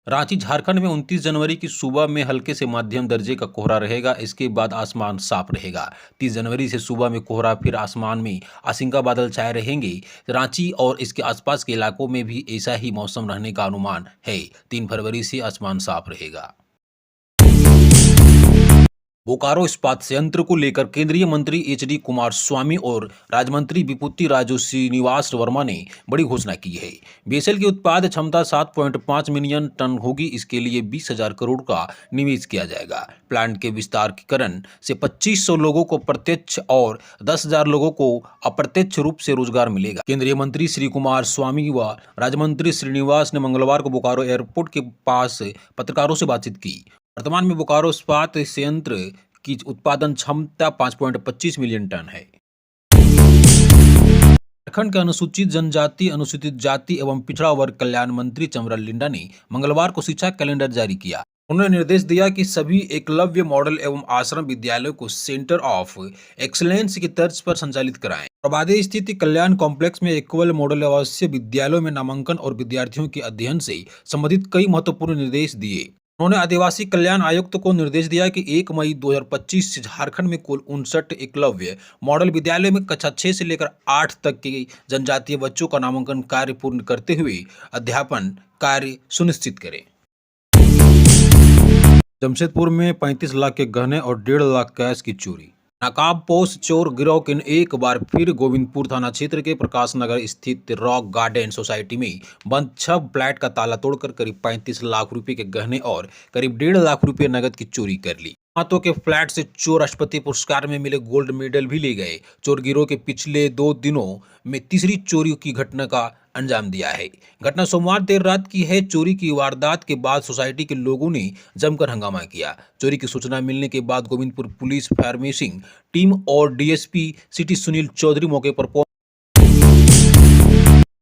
रांची झारखंड में 29 जनवरी की सुबह में हल्के से मध्यम दर्जे का कोहरा रहेगा। इसके बाद आसमान साफ रहेगा। 30 जनवरी से सुबह में कोहरा, फिर आसमान में आशंका बादल छाए रहेंगे। रांची और इसके आसपास के इलाकों में भी ऐसा ही मौसम रहने का अनुमान है। 3 फरवरी से आसमान साफ रहेगा। बोकारो इस्पात संयंत्र को लेकर केंद्रीय मंत्री एच.डी. कुमारस्वामी और राज्य मंत्री विभूति राजू श्रीनिवास वर्मा ने बड़ी घोषणा की है। बीएसएल की उत्पाद क्षमता 7.5 मिलियन टन होगी। इसके लिए 20,000 करोड़ का निवेश किया जाएगा। प्लांट के विस्तारीकरण से 2500 लोगों को प्रत्यक्ष और 10,000 लोगों को अप्रत्यक्ष रूप से रोजगार मिलेगा। केंद्रीय मंत्री श्री कुमारस्वामी व राज्य मंत्री श्रीनिवास ने मंगलवार को बोकारो एयरपोर्ट के पास पत्रकारों से बातचीत की। वर्तमान में बोकारो इस्पात संयंत्र की उत्पादन क्षमता 5.25 मिलियन टन है। झारखंड के अनुसूचित जनजाति, अनुसूचित जाति एवं पिछड़ा वर्ग कल्याण मंत्री चमरल लिंडा ने मंगलवार को शिक्षा कैलेंडर जारी किया। उन्होंने निर्देश दिया कि सभी एकलव्य मॉडल एवं आश्रम विद्यालयों को सेंटर ऑफ एक्सीलेंस की तर्ज पर संचालित कराएं। प्रभादेय स्थित कल्याण कॉम्प्लेक्स में एकलव्य मॉडल आवासीय विद्यालयों में नामांकन और विद्यार्थियों के अध्ययन से संबंधित कई महत्वपूर्ण निर्देश दिए। उन्होंने आदिवासी कल्याण आयुक्त को निर्देश दिया कि 1 मई 2025 से झारखंड में कुल 59 एकलव्य मॉडल विद्यालयों में कक्षा 6 से लेकर 8 तक के जनजातीय बच्चों का नामांकन कार्य पूर्ण करते हुए अध्यापन कार्य सुनिश्चित करें। जमशेदपुर में 35 लाख के गहने और 1.5 लाख कैश की चोरी। नकाबपोश चोर गिरोह के एक बार फिर गोविंदपुर थाना क्षेत्र के प्रकाश नगर स्थित रॉक गार्डन सोसाइटी में बंद 6 फ्लैट का ताला तोड़कर करीब 35 लाख रुपए के गहने और करीब 1.5 लाख रुपए नगद की चोरी कर ली। हाथों के फ्लैट से चोर राष्ट्रपति पुरस्कार में मिले गोल्ड मेडल भी ले गए। चोर गिरोह के पिछले 2 दिनों में तीसरी चोरी की घटना का अंजाम दिया है। घटना सोमवार देर रात की है। चोरी की वारदात के बाद सोसाइटी के लोगों ने जमकर हंगामा किया। चोरी की सूचना मिलने के बाद गोविंदपुर पुलिस फार्मेसिंग टीम और डीएसपी सिटी सुनील चौधरी मौके पर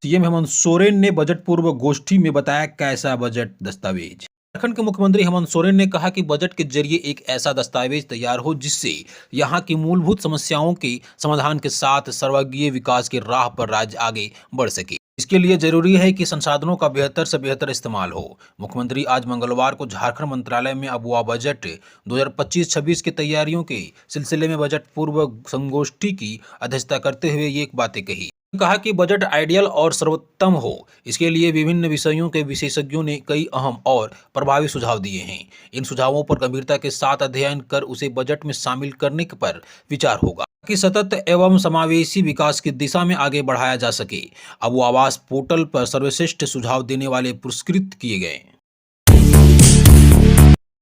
सीएम हेमंत सोरेन ने बजट पूर्व गोष्ठी में बताया कैसा बजट दस्तावेज। झारखंड के मुख्यमंत्री हेमंत सोरेन ने कहा कि बजट के जरिए एक ऐसा दस्तावेज तैयार हो जिससे यहां की मूलभूत समस्याओं के समाधान के साथ सर्वग्रीय विकास की राह पर राज्य आगे बढ़ सके। इसके लिए जरूरी है कि संसाधनों का बेहतर से बेहतर इस्तेमाल हो। मुख्यमंत्री आज मंगलवार को झारखंड मंत्रालय में अबुआ बजट 2025-26 की तैयारियों के सिलसिले में बजट पूर्व संगोष्ठी की अध्यक्षता करते हुए ये एक बातें कही। कहा कि बजट आइडियल और सर्वोत्तम हो, इसके लिए विभिन्न विषयों के विशेषज्ञों ने कई अहम और प्रभावी सुझाव दिए हैं। इन सुझावों पर गंभीरता के साथ अध्ययन कर उसे बजट में शामिल करने पर विचार होगा कि सतत एवं समावेशी विकास की दिशा में आगे बढ़ाया जा सके। अब वो आवास पोर्टल पर सर्वश्रेष्ठ सुझाव देने वाले पुरस्कृत किए गए।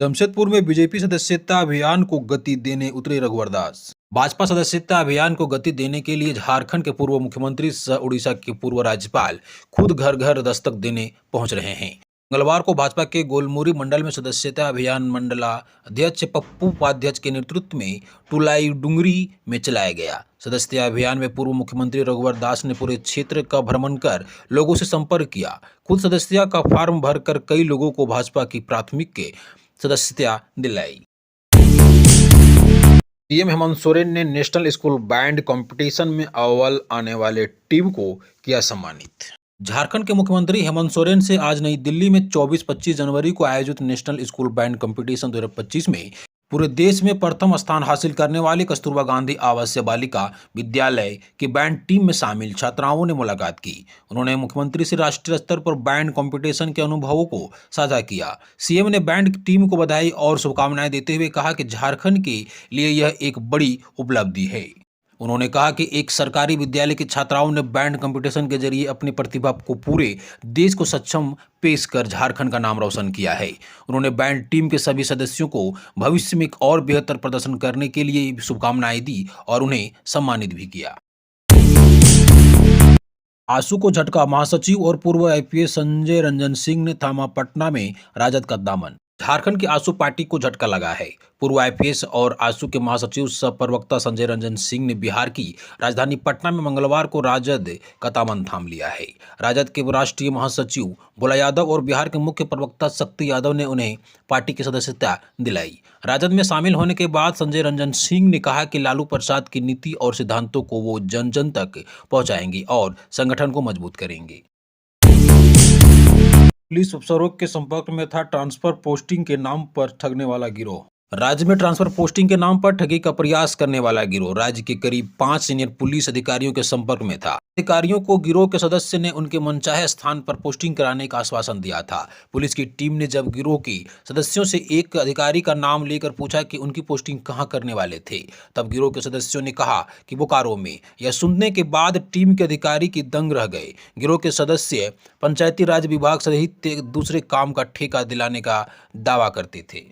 जमशेदपुर में बीजेपी सदस्यता अभियान को गति देने उतरे रघुवर दास। भाजपा सदस्यता अभियान को गति देने के लिए झारखंड के पूर्व मुख्यमंत्री सह उड़ीसा के पूर्व राज्यपाल खुद घर घर दस्तक देने पहुंच रहे हैं। मंगलवार को भाजपा के गोलमुरी मंडल में सदस्यता अभियान मंडला अध्यक्ष पप्पू उपाध्यक्ष के नेतृत्व में टुलाई डुंगरी में चलाया गया। सदस्यता अभियान में पूर्व मुख्यमंत्री रघुवर दास ने पूरे क्षेत्र का भ्रमण कर लोगों से संपर्क किया। खुद सदस्यता का फॉर्म भरकर कई लोगों को भाजपा की प्राथमिक के सदस्यता दिलाई। सीएम हेमंत सोरेन ने नेशनल स्कूल बैंड कंपटीशन में अव्वल आने वाले टीम को किया सम्मानित। झारखंड के मुख्यमंत्री हेमंत सोरेन से आज नई दिल्ली में 24-25 जनवरी को आयोजित नेशनल स्कूल बैंड कंपटीशन 2025 में पूरे देश में प्रथम स्थान हासिल करने वाली कस्तूरबा गांधी आवासीय बालिका विद्यालय की बैंड टीम में शामिल छात्राओं ने मुलाकात की। उन्होंने मुख्यमंत्री से राष्ट्रीय स्तर पर बैंड कंपटीशन के अनुभवों को साझा किया। सीएम ने बैंड टीम को बधाई और शुभकामनाएं देते हुए कहा कि झारखंड के लिए यह एक बड़ी उपलब्धि है। उन्होंने कहा कि एक सरकारी विद्यालय की छात्राओं ने बैंड कंपटीशन के जरिए अपनी प्रतिभा को पूरे देश को सक्षम पेश कर झारखंड का नाम रोशन किया है। उन्होंने बैंड टीम के सभी सदस्यों को भविष्य में और बेहतर प्रदर्शन करने के लिए शुभकामनाएं दी और उन्हें सम्मानित भी किया। आंसू को झटका, महासचिव और पूर्व आईपीएस संजय रंजन सिंह ने थामा पटना में राजद का दामन। झारखंड की आंसू पार्टी को झटका लगा है। पूर्व आईपीएस और आंसू के महासचिव सह प्रवक्ता संजय रंजन सिंह ने बिहार की राजधानी पटना में मंगलवार को राजद का दामन थाम लिया है। राजद के राष्ट्रीय महासचिव भोला यादव और बिहार के मुख्य प्रवक्ता शक्ति यादव ने उन्हें पार्टी की सदस्यता दिलाई। राजद में शामिल होने के बाद संजय रंजन सिंह ने कहा कि लालू प्रसाद की नीति और सिद्धांतों को वो जन जन तक पहुंचाएंगे और संगठन को मजबूत करेंगे। पुलिस अफसरों के संपर्क में था ट्रांसफर पोस्टिंग के नाम पर ठगने वाला गिरोह। राज्य में ट्रांसफर पोस्टिंग के नाम पर ठगी का प्रयास करने वाला गिरोह राज्य के करीब 5 सीनियर पुलिस अधिकारियों के संपर्क में था। अधिकारियों को गिरोह के सदस्य ने उनके मनचाहे स्थान पर पोस्टिंग कराने का आश्वासन दिया था। पुलिस की टीम ने जब गिरोह के सदस्यों से एक अधिकारी का नाम लेकर पूछा कि उनकी पोस्टिंग कहां करने वाले थे, तब गिरोह के सदस्यों ने कहा कि बोकारो में। यह सुनने के बाद टीम के अधिकारी की दंग रह गए। गिरोह के सदस्य पंचायती राज विभाग सहित दूसरे काम का ठेका दिलाने का दावा करते थे।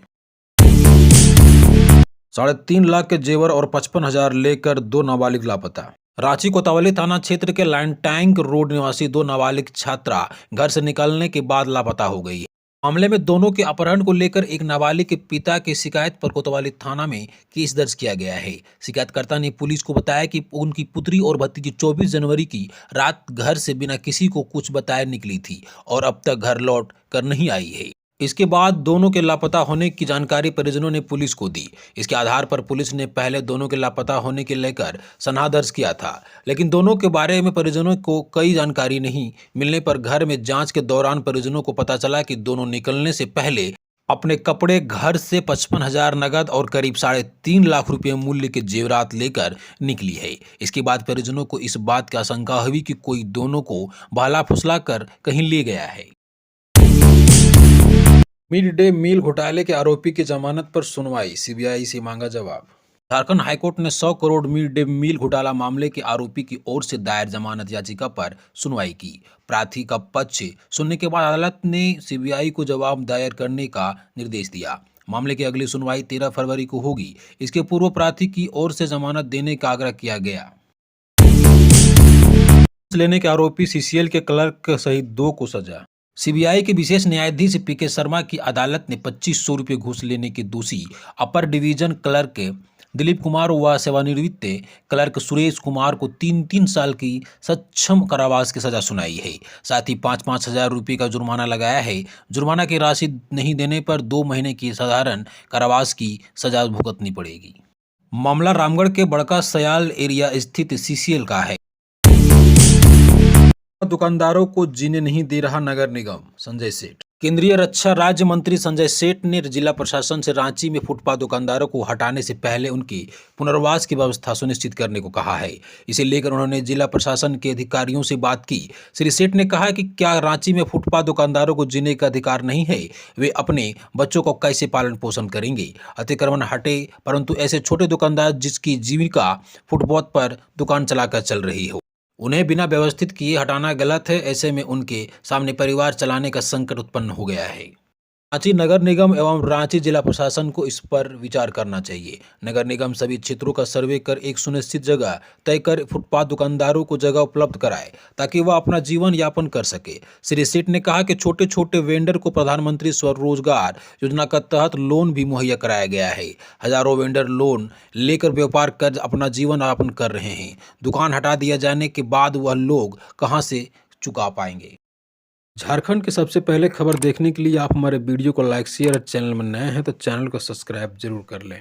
3.5 लाख के जेवर और 55,000 लेकर 2 नाबालिग लापता। रांची कोतवाली थाना क्षेत्र के लाइन टैंक रोड निवासी 2 नाबालिग छात्रा घर से निकलने के बाद लापता हो गई। मामले में दोनों के अपहरण को लेकर एक नाबालिग के पिता की शिकायत पर कोतवाली थाना में केस दर्ज किया गया है। शिकायतकर्ता ने पुलिस को बताया कि उनकी पुत्री और भतीजी 24 जनवरी की रात घर से बिना किसी को कुछ बताए निकली थी और अब तक घर लौट कर नहीं आई है। इसके बाद दोनों के लापता होने की जानकारी परिजनों ने पुलिस को दी। इसके आधार पर पुलिस ने पहले दोनों के लापता होने के लेकर सनहा दर्ज किया था, लेकिन दोनों के बारे में परिजनों को कोई जानकारी नहीं मिलने पर घर में जांच के दौरान परिजनों को पता चला कि दोनों निकलने से पहले अपने कपड़े, घर से 55,000 नगद और करीब 3.5 लाख रुपए मूल्य के जेवरात लेकर निकली है। इसके बाद परिजनों को इस बात की आशंका हुई कि कोई दोनों को बहला फुसला कर कहीं ले गया है। मिड डे मील घोटाले के आरोपी की जमानत पर सुनवाई, सीबीआई से मांगा जवाब। झारखंड हाईकोर्ट ने 100 करोड़ मिड डे मील घोटाला मामले के आरोपी की ओर से दायर जमानत याचिका पर सुनवाई की। प्रार्थी का पक्ष सुनने के बाद अदालत ने सीबीआई को जवाब दायर करने का निर्देश दिया। मामले की अगली सुनवाई 13 फरवरी को होगी। इसके पूर्व प्रार्थी की ओर से जमानत देने का आग्रह किया गया। लेने के आरोपी सीसीएल के क्लर्क सहित 2 को सजा। सीबीआई के विशेष न्यायाधीश पीके शर्मा की अदालत ने 2500 रुपये घूस लेने के दोषी upper division clerk Dilip Kumar व सेवानिवृत्त क्लर्क सुरेश कुमार को 3-3 साल की सक्षम कारावास की सजा सुनाई है। साथ ही 5-5 हजार रुपये का जुर्माना लगाया है। जुर्माना की राशि नहीं देने पर 2 महीने की साधारण कारावास की सजा भुगतनी पड़ेगी। मामला रामगढ़ के बड़का सयाल एरिया स्थित सीसीएल का है। दुकानदारों को जीने नहीं दे रहा नगर निगम, संजय सेठ। केंद्रीय रक्षा राज्य मंत्री संजय सेठ ने जिला प्रशासन से रांची में फुटपाथ दुकानदारों को हटाने से पहले उनके पुनर्वास की व्यवस्था सुनिश्चित करने को कहा है। इसे लेकर उन्होंने जिला प्रशासन के अधिकारियों से बात की। श्री सेठ ने कहा कि क्या रांची में फुटपाथ दुकानदारों को जीने का अधिकार नहीं है? वे अपने बच्चों को कैसे पालन पोषण करेंगे? अतिक्रमण हटे, परंतु ऐसे छोटे दुकानदार जिसकी जीविका फुटपाथ पर दुकान चलाकर चल रही हो, उन्हें बिना व्यवस्थित किए हटाना गलत है। ऐसे में उनके सामने परिवार चलाने का संकट उत्पन्न हो गया है। रांची नगर निगम एवं रांची जिला प्रशासन को इस पर विचार करना चाहिए। नगर निगम सभी क्षेत्रों का सर्वे कर एक सुनिश्चित जगह तय कर फुटपाथ दुकानदारों को जगह उपलब्ध कराए ताकि वह अपना जीवन यापन कर सके। श्री सेठ ने कहा कि छोटे छोटे वेंडर को प्रधानमंत्री स्वरोजगार योजना के तहत लोन भी मुहैया कराया गया है। हजारों वेंडर लोन लेकर व्यापार कर अपना जीवन यापन कर रहे हैं। दुकान हटा दिया जाने के बाद वह लोग कहां से चुका पाएंगे? झारखंड के सबसे पहले खबर देखने के लिए आप हमारे वीडियो को लाइक, शेयर और चैनल में नए हैं तो चैनल को सब्सक्राइब जरूर कर लें।